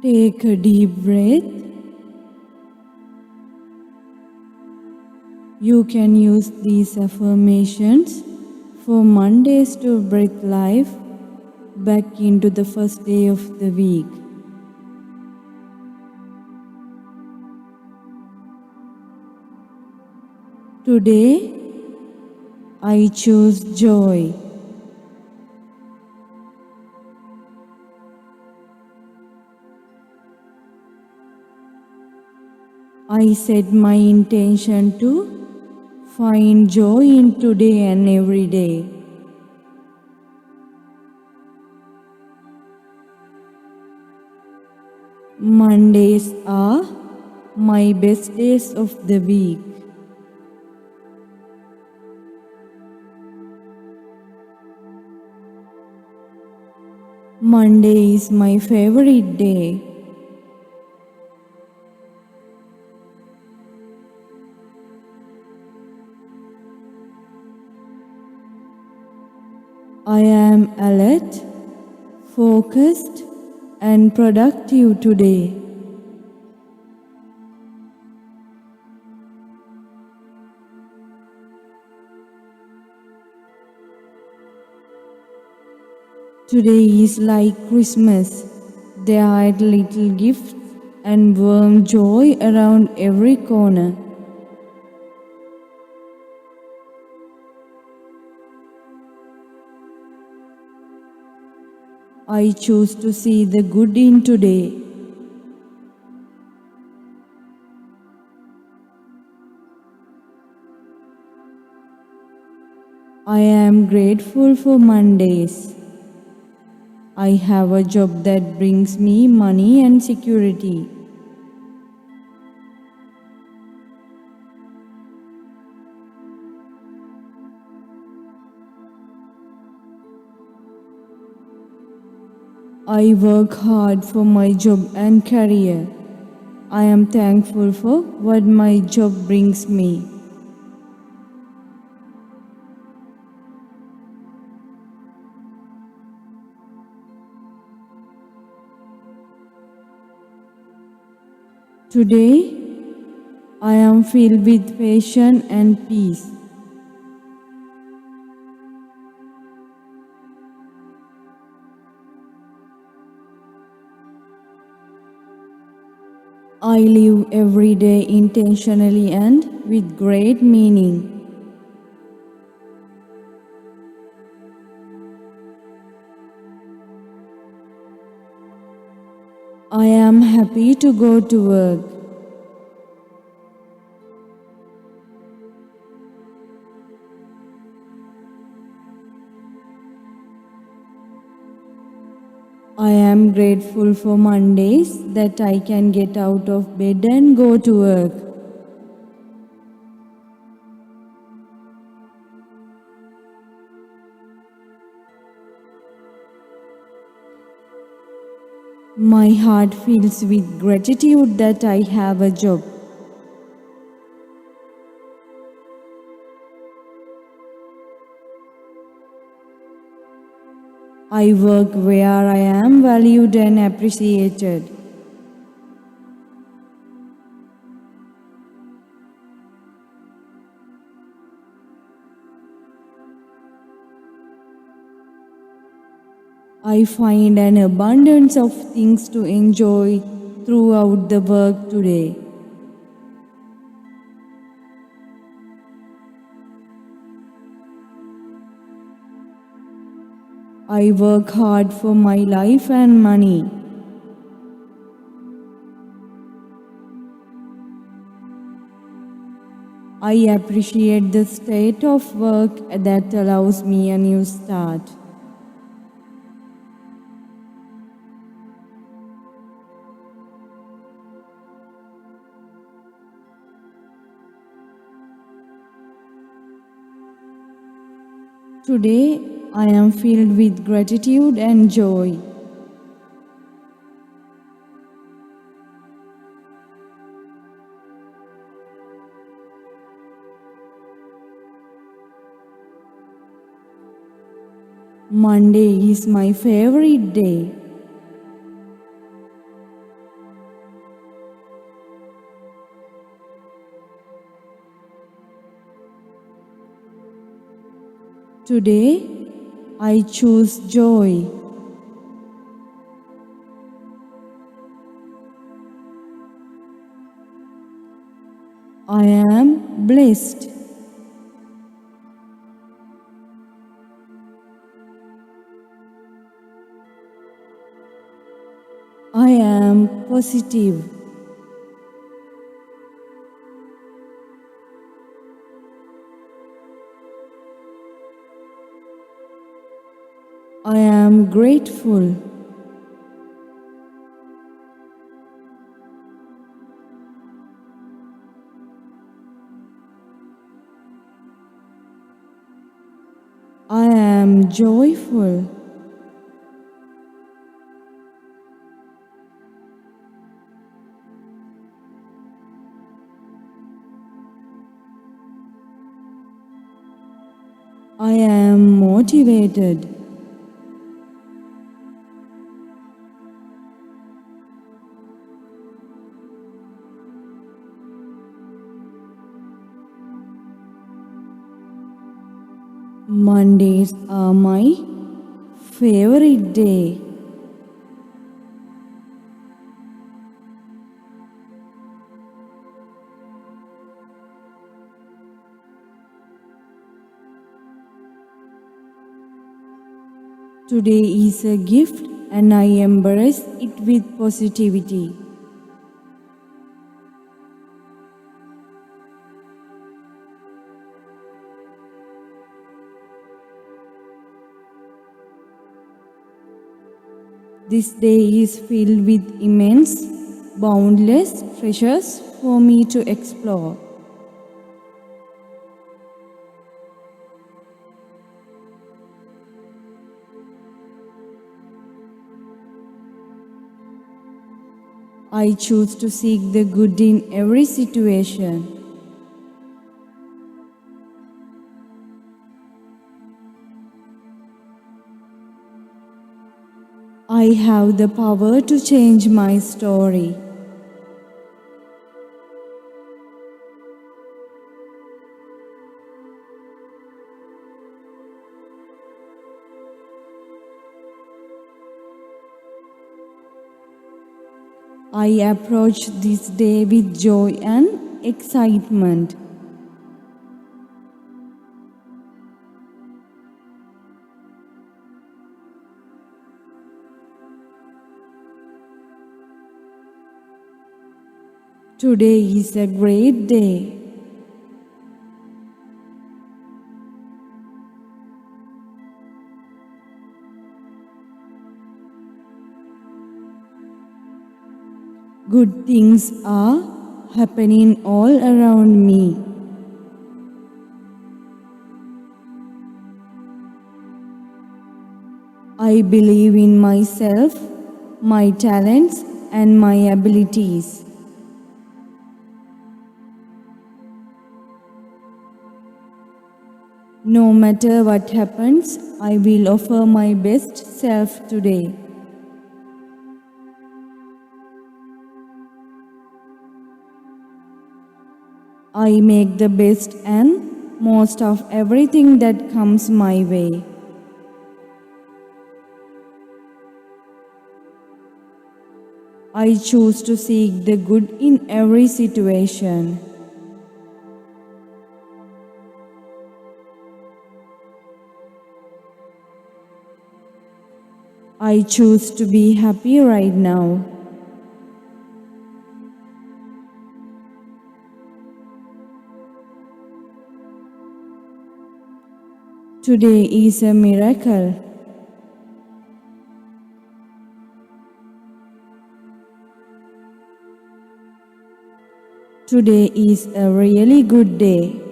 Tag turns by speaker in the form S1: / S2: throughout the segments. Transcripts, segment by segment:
S1: Take a deep breath. You can use these affirmations for Mondays to breathe life back into the first day of the week. Today, I choose joy. I set my intention to find joy in today and every day. Mondays are my best days of the week. Monday is my favorite day. I am alert, focused, and productive today. Today is like Christmas. There are little gifts and warm joy around every corner. I choose to see the good in today. I am grateful for Mondays. I have a job that brings me money and security. I work hard for my job and career. I am thankful for what my job brings me. Today, I am filled with passion and peace. I live every day intentionally and with great meaning. I am happy to go to work. I am grateful for Mondays that I can get out of bed and go to work. My heart fills with gratitude that I have a job. I work where I am valued and appreciated. I find an abundance of things to enjoy throughout the work today. I work hard for my life and money. I appreciate the state of work that allows me a new start. Today, I am filled with gratitude and joy. Monday is my favorite day. Today, I choose joy. I am blessed. I am positive. I am grateful. I am joyful. I am motivated. Mondays are my favorite day. Today is a gift and I embrace it with positivity. This day is filled with immense, boundless treasures for me to explore. I choose to seek the good in every situation. I have the power to change my story. I approach this day with joy and excitement. Today is a great day. Good things are happening all around me. I believe in myself, my talents, and my abilities. No matter what happens, I will offer my best self today. I make the best and most of everything that comes my way. I choose to seek the good in every situation. I choose to be happy right now. Today is a miracle. Today is a really good day.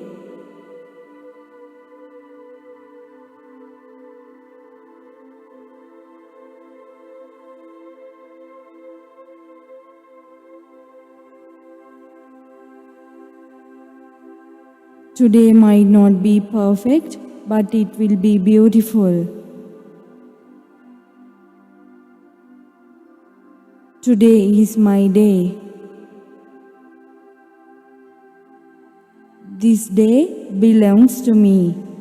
S1: Today might not be perfect, but it will be beautiful. Today is my day. This day belongs to me.